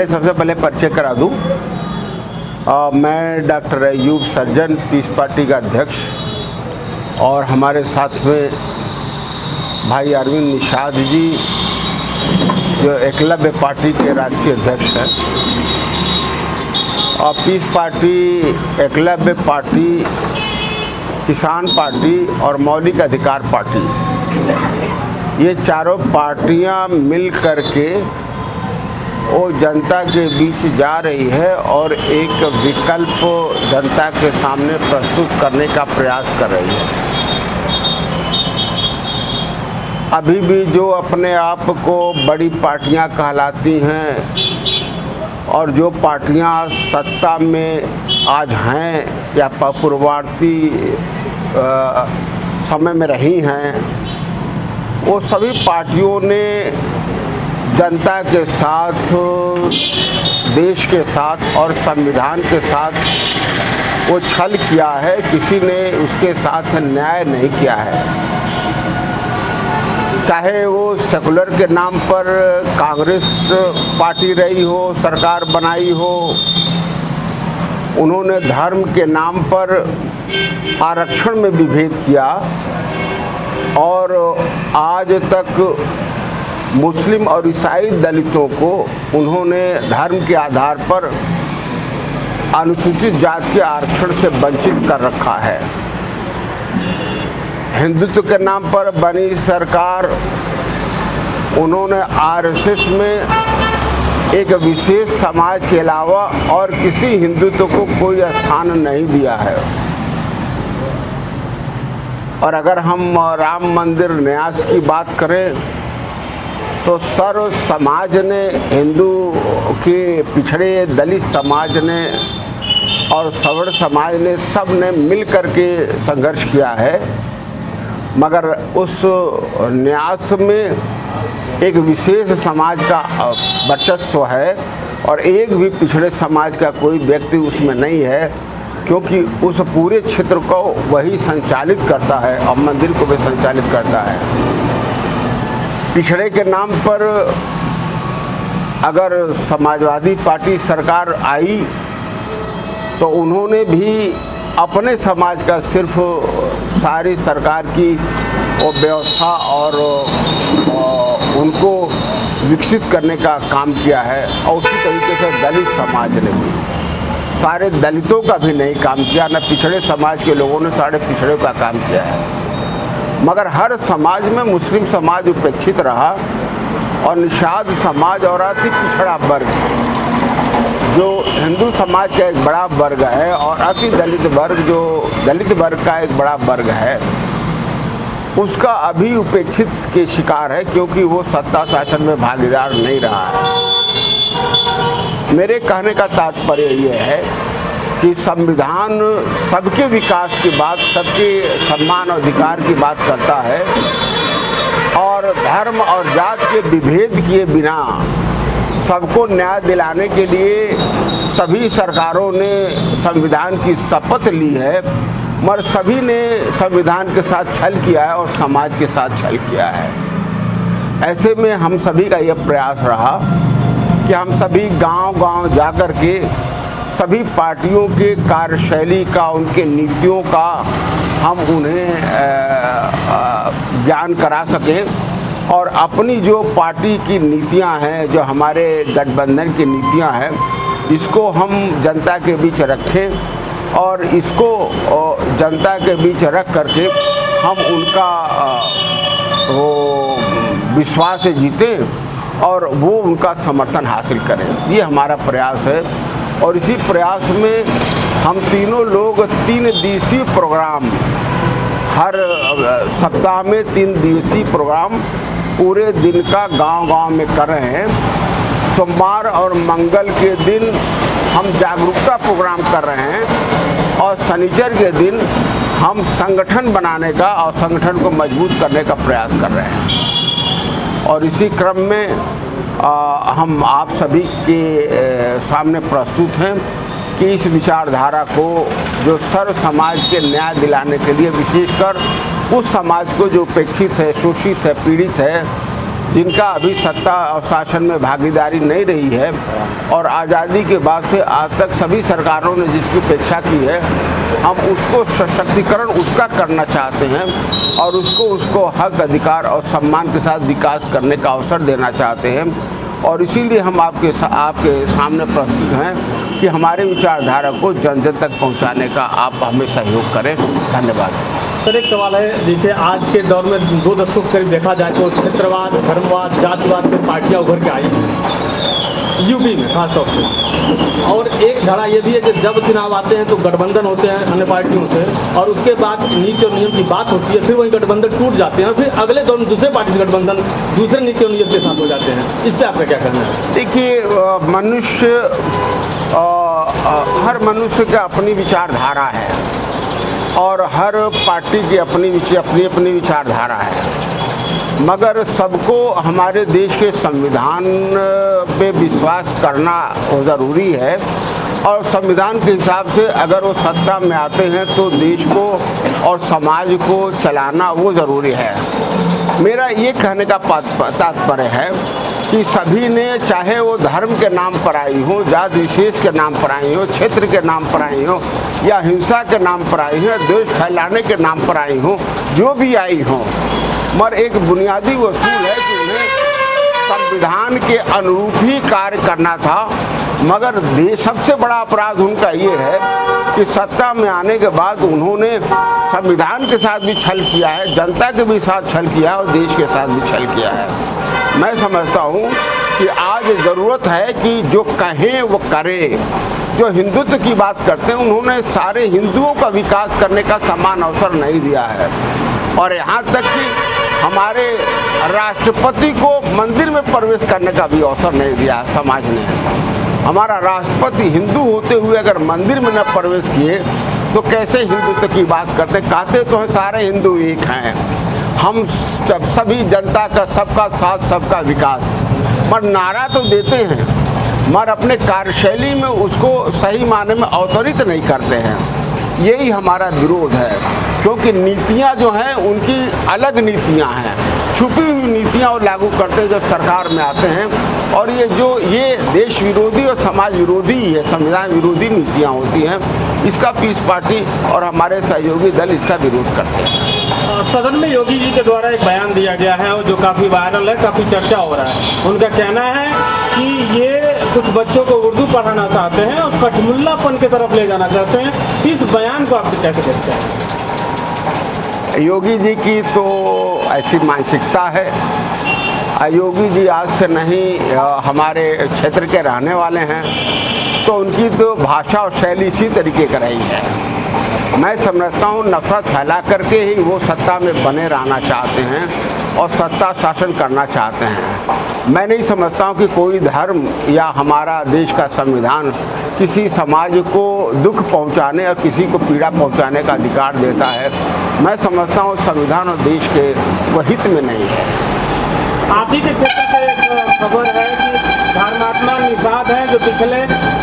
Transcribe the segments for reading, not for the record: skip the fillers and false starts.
सबसे पहले परिचय करा दूं। मैं डॉक्टर अयूब सर्जन, पीस पार्टी का अध्यक्ष, और हमारे साथ में भाई अरविंद निषाद जी जो एकलव्य पार्टी के राष्ट्रीय अध्यक्ष हैं। और पीस पार्टी, एकलव्य पार्टी, किसान पार्टी और मौलिक अधिकार पार्टी, ये चारों पार्टियां मिल करके वो जनता के बीच जा रही है और एक विकल्प जनता के सामने प्रस्तुत करने का प्रयास कर रही है। अभी भी जो अपने आप को बड़ी पार्टियां कहलाती हैं और जो पार्टियां सत्ता में आज हैं या पूर्ववर्ती समय में रही हैं, वो सभी पार्टियों ने जनता के साथ, देश के साथ और संविधान के साथ वो छल किया है। किसी ने उसके साथ न्याय नहीं किया है। चाहे वो सेकुलर के नाम पर कांग्रेस पार्टी रही हो, सरकार बनाई हो, उन्होंने धर्म के नाम पर आरक्षण में विभेद किया और आज तक मुस्लिम और ईसाई दलितों को उन्होंने धर्म के आधार पर अनुसूचित जाति के आरक्षण से वंचित कर रखा है। हिंदुत्व के नाम पर बनी सरकार, उन्होंने आरएसएस में एक विशेष समाज के अलावा और किसी हिंदुत्व को कोई स्थान नहीं दिया है। और अगर हम राम मंदिर न्यास की बात करें तो सर्व समाज ने, हिंदू के पिछड़े दलित समाज ने और सवर्ण समाज ने, सब ने मिल कर के संघर्ष किया है। मगर उस न्यास में एक विशेष समाज का वर्चस्व है और एक भी पिछड़े समाज का कोई व्यक्ति उसमें नहीं है, क्योंकि उस पूरे क्षेत्र को वही संचालित करता है और मंदिर को भी संचालित करता है। पिछड़े के नाम पर अगर समाजवादी पार्टी सरकार आई तो उन्होंने भी अपने समाज का सिर्फ सारी सरकार की वो व्यवस्था और उनको विकसित करने का काम किया है। और उसी तरीके से दलित समाज ने भी सारे दलितों का भी नहीं काम किया, न पिछड़े समाज के लोगों ने सारे पिछड़े का काम किया है। मगर हर समाज में मुस्लिम समाज उपेक्षित रहा और निषाद समाज और अति पिछड़ा वर्ग, जो हिंदू समाज का एक बड़ा वर्ग है, और अति दलित वर्ग, जो दलित वर्ग का एक बड़ा वर्ग है, उसका अभी उपेक्षित के शिकार है, क्योंकि वो सत्ता शासन में भागीदार नहीं रहा है। मेरे कहने का तात्पर्य ये है कि संविधान सबके विकास की बात, सबके सम्मान और अधिकार की बात करता है और धर्म और जात के विभेद किए बिना सबको न्याय दिलाने के लिए सभी सरकारों ने संविधान की शपथ ली है, मगर सभी ने संविधान के साथ छल किया है और समाज के साथ छल किया है। ऐसे में हम सभी का यह प्रयास रहा कि हम सभी गांव-गांव जाकर के सभी पार्टियों के कार्यशैली का, उनके नीतियों का हम उन्हें ज्ञान करा सकें और अपनी जो पार्टी की नीतियां हैं, जो हमारे गठबंधन की नीतियां हैं, इसको हम जनता के बीच रखें और इसको जनता के बीच रख करके हम उनका वो विश्वास से जीतें और वो उनका समर्थन हासिल करें। ये हमारा प्रयास है। और इसी प्रयास में हम तीनों लोग 3 दिवसीय प्रोग्राम, हर सप्ताह में 3 दिवसीय प्रोग्राम पूरे दिन का गांव-गांव में कर रहे हैं। सोमवार और मंगल के दिन हम जागरूकता प्रोग्राम कर रहे हैं और शनिचर के दिन हम संगठन बनाने का और संगठन को मजबूत करने का प्रयास कर रहे हैं। और इसी क्रम में हम आप सभी के सामने प्रस्तुत हैं कि इस विचारधारा को, जो सर्व समाज के न्याय दिलाने के लिए, विशेषकर उस समाज को जो उपेक्षित है, शोषित है, पीड़ित है, जिनका अभी सत्ता और शासन में भागीदारी नहीं रही है, और आज़ादी के बाद से आज तक सभी सरकारों ने जिसकी उपेक्षा की है, हम उसको सशक्तिकरण उसका करना चाहते हैं और उसको हक, अधिकार और सम्मान के साथ विकास करने का अवसर देना चाहते हैं। और इसीलिए हम आपके सामने प्रस्तुत हैं कि हमारे विचारधारा को जन जन तक पहुंचाने का आप हमें सहयोग करें। धन्यवाद। सर, एक सवाल है, जैसे आज के दौर में 2 दशकों के करीब देखा जाए तो क्षेत्रवाद, धर्मवाद, जातिवाद की पार्टियाँ उभर के आई यूपी में खास तौर से, और एक धारा ये भी है कि जब चुनाव आते हैं तो गठबंधन होते हैं अन्य पार्टियों से, और उसके बाद नीति और नियम की बात होती है, फिर वही गठबंधन टूट जाते हैं, फिर अगले दौर में दूसरे पार्टी से गठबंधन दूसरे नीति और नियम के साथ हो जाते हैं। इस पर आपका क्या कहना है? देखिए, हर मनुष्य की अपनी विचारधारा है और हर पार्टी की अपनी विचारधारा है, मगर सबको हमारे देश के संविधान पे विश्वास करना ज़रूरी है। और संविधान के हिसाब से अगर वो सत्ता में आते हैं तो देश को और समाज को चलाना वो ज़रूरी है। मेरा ये कहने का तात्पर्य है कि सभी ने, चाहे वो धर्म के नाम पर आई हो, जात विशेष के नाम पर आई हो, क्षेत्र के नाम पर आई हो, या हिंसा के नाम पर आई हो, देश फैलाने के नाम पर आई हो, जो भी आई हो, मगर एक बुनियादी उसूल है कि उन्हें संविधान के अनुरूप ही कार्य करना था। मगर सबसे बड़ा अपराध उनका ये है कि सत्ता में आने के बाद उन्होंने संविधान के साथ भी छल किया है, जनता के भी साथ छल किया है और देश के साथ भी छल किया है। मैं समझता हूँ कि आज ज़रूरत है कि जो कहें वो करें। जो हिंदुत्व की बात करते हैं, उन्होंने सारे हिंदुओं का विकास करने का समान अवसर नहीं दिया है, और यहाँ तक कि हमारे राष्ट्रपति को मंदिर में प्रवेश करने का भी अवसर नहीं दिया समाज ने। हमारा राष्ट्रपति हिंदू होते हुए अगर मंदिर में न प्रवेश किए तो कैसे हिंदुत्व की बात करते? कहते तो हैं सारे हिंदू एक हैं, हम सभी जनता का, सबका साथ सबका विकास, पर नारा तो देते हैं मगर अपने कार्यशैली में उसको सही मायने में अवतरित नहीं करते हैं। यही हमारा विरोध है, क्योंकि नीतियां जो हैं उनकी अलग नीतियां हैं, छुपी हुई नीतियां वो लागू करते जब सरकार में आते हैं, और ये देश विरोधी और समाज विरोधी है, संविधान विरोधी नीतियां होती हैं। इसका पीस पार्टी और हमारे सहयोगी दल इसका विरोध करते हैं। सदन में योगी जी के द्वारा एक बयान दिया गया है और जो काफ़ी वायरल है, काफ़ी चर्चा हो रहा है। उनका कहना है कि ये कुछ बच्चों को उर्दू पढ़ाना चाहते हैं और कठमुल्लापन की तरफ ले जाना चाहते हैं। इस बयान को आप कैसे देखते हैं? योगी जी की तो ऐसी मानसिकता है। योगी जी आज से नहीं हमारे क्षेत्र के रहने वाले हैं, तो उनकी तो भाषा और शैली इसी तरीके का रही है। मैं समझता हूँ नफरत फैला करके ही वो सत्ता में बने रहना चाहते हैं और सत्ता शासन करना चाहते हैं। मैं नहीं समझता हूँ कि कोई धर्म या हमारा देश का संविधान किसी समाज को दुख पहुँचाने और किसी को पीड़ा पहुँचाने का अधिकार देता है। मैं समझता हूँ संविधान और देश के वो हित में नहीं है। आप ही के क्षेत्र से एक खबर है कि धर्मात्मा निषाद हैं, जो पिछले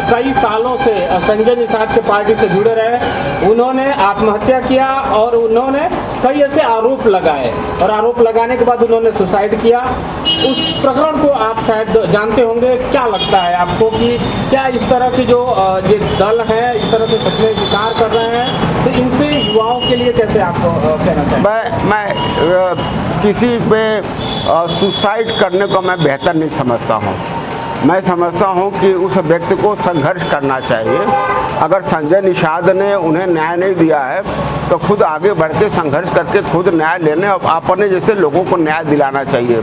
कई सालों से संजय निषाद के पार्टी से जुड़े रहे, उन्होंने आत्महत्या किया और उन्होंने कई ऐसे आरोप लगाए, और आरोप लगाने के बाद उन्होंने सुसाइड किया। उस प्रकरण को आप शायद जानते होंगे। क्या लगता है आपको कि क्या इस तरह की जो ये दल है इस तरह के सपने विकार कर रहे हैं, तो इनसे युवाओं के लिए कैसे आप कहना चाहेंगे? मैं किसी पे सुसाइड करने को मैं बेहतर नहीं समझता हूँ। मैं समझता हूँ कि उस व्यक्ति को संघर्ष करना चाहिए। अगर संजय निषाद ने उन्हें न्याय नहीं दिया है तो खुद आगे बढ़ के संघर्ष करके खुद न्याय लेने और अपने जैसे लोगों को न्याय दिलाना चाहिए।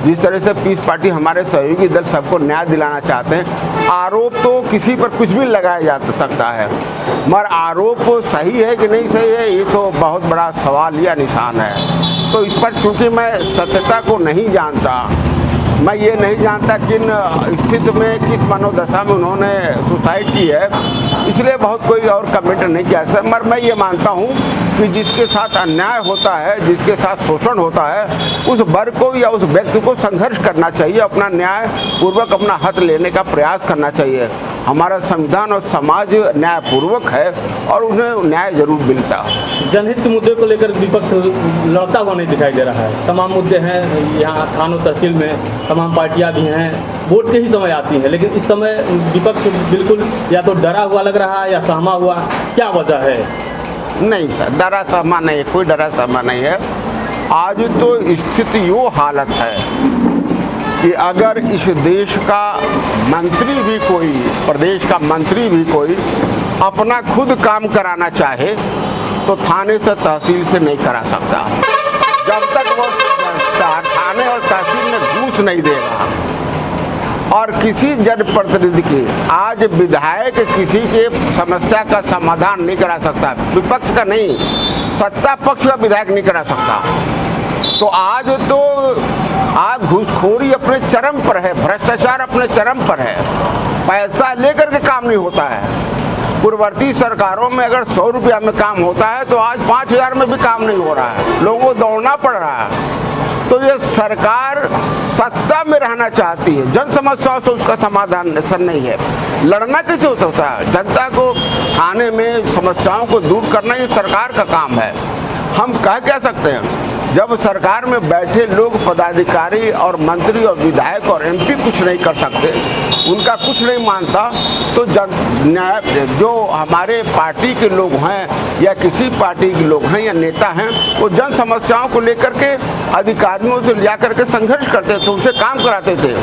जिस तरह से पीस पार्टी हमारे सहयोगी दल सबको न्याय दिलाना चाहते हैं। आरोप तो किसी पर कुछ भी लगाया जा सकता है, मगर आरोप सही है कि नहीं सही है ये तो बहुत बड़ा सवाल या निशान है। तो इस पर चूँकि मैं सत्यता को नहीं जानता, मैं ये नहीं जानता किन स्थिति में किस मनोदशा में उन्होंने सुसाइड की है, इसलिए बहुत कोई और कमेंट नहीं किया। मगर मैं ये मानता हूँ कि जिसके साथ अन्याय होता है, जिसके साथ शोषण होता है, उस वर्ग को या उस व्यक्ति को संघर्ष करना चाहिए, अपना न्याय पूर्वक अपना हक लेने का प्रयास करना चाहिए। हमारा संविधान और समाज न्यायपूर्वक है और उन्हें न्याय जरूर मिलता है। जनहित के मुद्दे को लेकर विपक्ष लड़ता हुआ नहीं दिखाई दे रहा है। तमाम मुद्दे हैं, यहाँ थानों तहसील में तमाम पार्टियां भी हैं, वोट के ही समय आती हैं, लेकिन इस समय विपक्ष बिल्कुल या तो डरा हुआ लग रहा है या सहमा हुआ, क्या वजह है? नहीं सर, डरा सहमा नहीं है, कोई डरा सहमा नहीं है। आज तो स्थिति यो हालत है कि अगर इस देश का मंत्री भी कोई, प्रदेश का मंत्री भी कोई अपना खुद काम कराना चाहे तो थाने से तहसील से नहीं करा सकता, जब तक वो थाने और तहसील में घूस नहीं देगा। और किसी जनप्रतिनिधि की, आज विधायक किसी के समस्या का समाधान नहीं करा सकता, विपक्ष का नहीं, सत्ता पक्ष का विधायक नहीं करा सकता। तो आज घूसखोरी अपने चरम पर है, भ्रष्टाचार अपने चरम पर है, पैसा लेकर के काम नहीं होता है। पूर्ववर्ती सरकारों में अगर 100 रुपया में काम होता है तो आज 5000 में भी काम नहीं हो रहा है, लोगों को दौड़ना पड़ रहा है। तो ये सरकार सत्ता में रहना चाहती है, जन समस्याओं से उसका समाधान नहीं है। लड़ना कैसे होता है? जनता को थाने में समस्याओं को दूर करना ये सरकार का काम है। हम कह सकते हैं, जब सरकार में बैठे लोग, पदाधिकारी और मंत्री और विधायक और एमपी कुछ नहीं कर सकते, उनका कुछ नहीं मानता, तो जो हमारे पार्टी के लोग हैं या किसी पार्टी के लोग हैं या नेता हैं, वो जन समस्याओं को लेकर के अधिकारियों से लिया करके संघर्ष करते थे, उनसे काम कराते थे।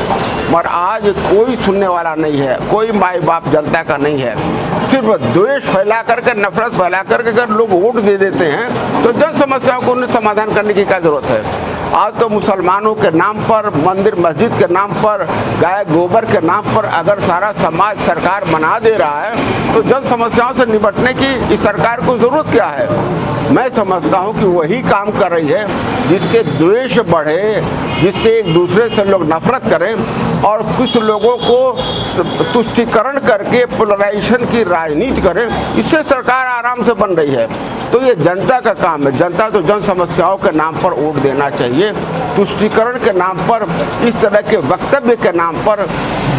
और आज कोई सुनने वाला नहीं है, कोई माई बाप जनता का नहीं है। सिर्फ द्वेष फैला करके, नफरत फैला करके अगर लोग वोट दे देते हैं तो जन समस्याओं को उन्हें समाधान करने की क्या जरूरत है? आज तो मुसलमानों के नाम पर, मंदिर मस्जिद के नाम पर, गाय गोबर के नाम पर अगर सारा समाज सरकार बना दे रहा है तो जन समस्याओं से निपटने की इस सरकार को जरूरत क्या है? मैं समझता हूं कि वही काम कर रही है जिससे द्वेष बढ़े, जिससे एक दूसरे से लोग नफरत करें और कुछ लोगों को तुष्टीकरण करके पोलराइजेशन की राजनीति करें। इससे सरकार आराम से बन रही है। तो ये जनता का काम है। जनता तो जन समस्याओं के नाम पर वोट देना चाहिए। तुष्टीकरण के नाम पर, इस तरह के वक्तव्य के नाम पर,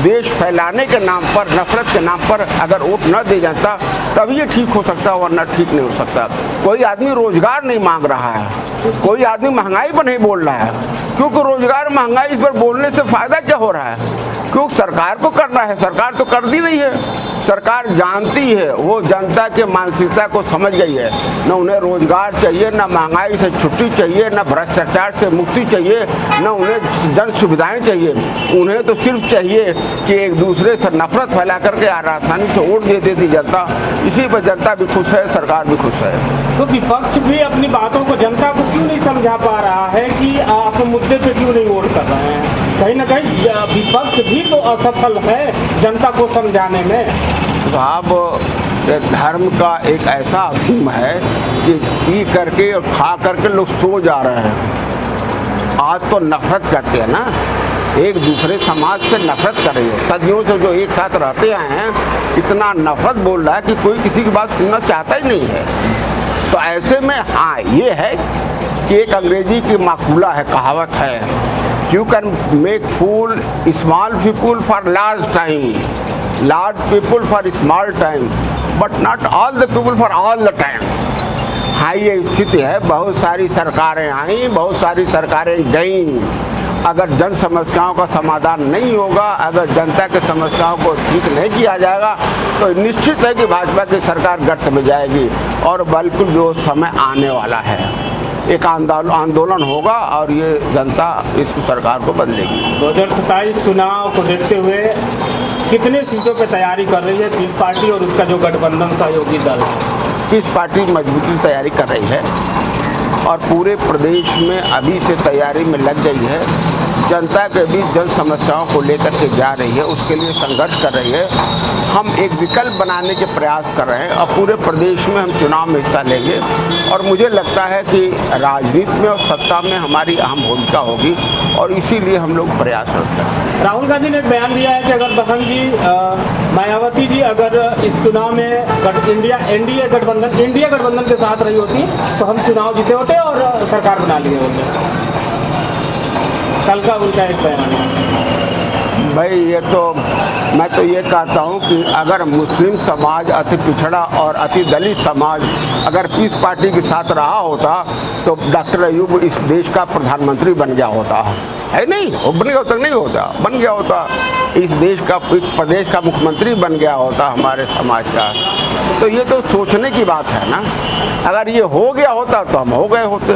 देश फैलाने के नाम पर, नफरत के नाम पर अगर वोट न दे जनता, तब ये ठीक हो सकता है, वरना ठीक नहीं हो सकता। कोई आदमी रोजगार नहीं मांग रहा है, कोई आदमी महंगाई पर नहीं बोल रहा है, क्योंकि रोजगार महंगाई इस पर बोलने से फायदा क्या हो रहा है? क्योंकि सरकार को करना है, सरकार तो कर दी नहीं है। सरकार जानती है, वो जनता के मानसिकता को समझ गई है। न उन्हें रोजगार चाहिए, न महंगाई से छुट्टी चाहिए, न भ्रष्टाचार से मुक्ति चाहिए, न उन्हें जन सुविधाएं चाहिए। उन्हें तो सिर्फ चाहिए कि एक दूसरे से नफरत फैला करके आसानी से वोट दे देती जनता। इसी पर जनता भी खुश है, सरकार भी खुश है। तो विपक्ष भी अपनी बातों को जनता को क्यों नहीं समझा पा रहा है कि आप मुद्दे पे क्यों नहीं वोट कर रहे हैं? कहीं ना कहीं विपक्ष भी तो असफल है जनता को समझाने में। साहब, धर्म का एक ऐसा अफीम है कि पी करके और खा करके लोग सो जा रहे हैं। आज तो नफरत करते हैं ना, एक दूसरे समाज से नफरत कर रही है। सदियों से जो एक साथ रहते आए हैं, इतना नफरत बोल रहा है कि कोई किसी की बात सुनना चाहता ही नहीं है। तो ऐसे में हाँ, ये है कि एक अंग्रेजी की माकूला है, कहावत है, you can make fool small people for large time, large people for small time, but not all the people for all the time. हाँ, ये स्थिति है। बहुत सारी सरकारें आई, बहुत सारी सरकारें गईं। अगर जन समस्याओं का समाधान नहीं होगा, अगर जनता के समस्याओं को ठीक नहीं किया जाएगा, तो निश्चित है कि भाजपा की सरकार गर्त में जाएगी। और बिल्कुल जो समय आने वाला है, एक आंदोलन होगा और ये जनता इस सरकार को बदलेगी। 2027 चुनाव को देखते हुए कितने सीटों पर तैयारी कर रही है पीस पार्टी और उसका जो गठबंधन सहयोगी दल? पीस पार्टी मजबूती से तैयारी कर रही है और पूरे प्रदेश में अभी से तैयारी में लग गई है। जनता के बीच जन समस्याओं को लेकर के जा रही है, उसके लिए संघर्ष कर रही है। हम एक विकल्प बनाने के प्रयास कर रहे हैं और पूरे प्रदेश में हम चुनाव में हिस्सा लेंगे। और मुझे लगता है कि राजनीति में और सत्ता में हमारी अहम भूमिका होगी और इसीलिए हम लोग प्रयासरत हैं। राहुल गांधी ने एक बयान दिया है कि अगर बहन जी मायावती जी अगर इस चुनाव में इंडिया गठबंधन के साथ रही होती तो हम चुनाव जीते होते और सरकार बना लिए होते। कल का उनका एक बयान है। भाई ये तो मैं तो ये कहता हूँ कि अगर मुस्लिम समाज, अति पिछड़ा और अति दलित समाज अगर पीस पार्टी के साथ रहा होता तो डॉक्टर अयूब इस देश का प्रधानमंत्री बन गया होता है नहीं? वो बन गया होता नहीं होता, बन गया होता, इस देश का, इस प्रदेश का मुख्यमंत्री बन गया होता हमारे समाज का। तो ये तो सोचने की बात है ना, अगर ये हो गया होता तो हम हो गए होते।